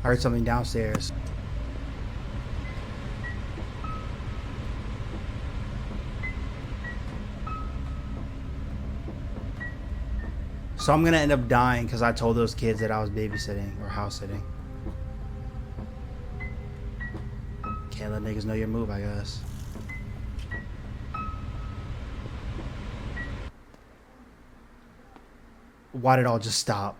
I heard something downstairs. So I'm gonna end up dying because I told those kids that I was babysitting or house sitting. Can't let niggas know your move, I guess. Why did it all just stop?